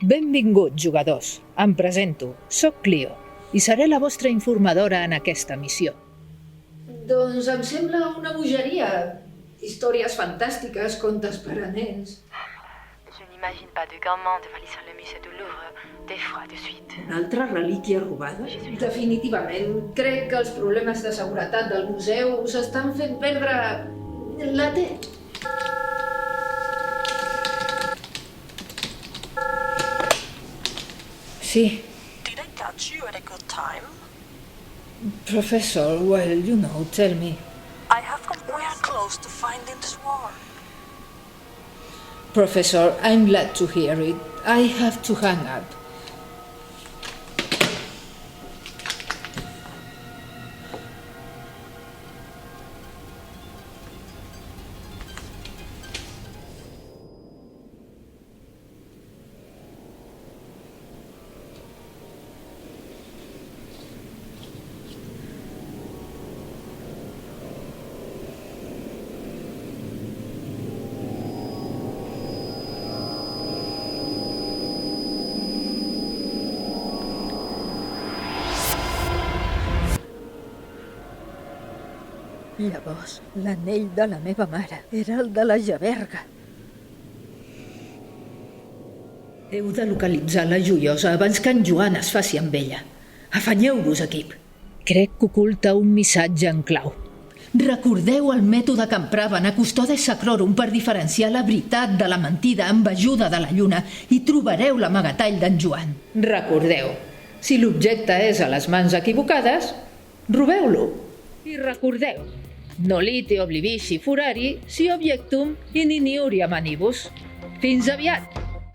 Benvinguts, jugadors. Em presento. Soc Clio i seré la vostra informadora en aquesta missió. Doncs em sembla una bogeria. Històries fantàstiques, contes per a nens. Je n'imagine pas de gamin devant le musée du Louvre, d'effroi de suite. Una altra relíquia robada? Definitivament. Crec que els problemes de seguretat del museu s'estan fent perdre la té. Sí, Did I catch you at a good time? Professor, well, tell me. I have come. We are close to finding the swarm. Professor, I'm glad to hear it. I have to hang up. Llavors, l'anell de la meva mare era el de la Javerga. Heu de localitzar la joiosa abans que en Joan es faci amb ella. Afanyeu-vos, equip. Crec que oculta un missatge en clau. Recordeu el mètode que empraven a Custodes Sacrorum per diferenciar la veritat de la mentida amb ajuda de la lluna i trobareu l'amagatall d'en Joan. Recordeu, si l'objecte és a les mans equivocades, robeu-lo. I recordeu, nolite oblivici furari si objectum in iniuria manibus. Fins aviat!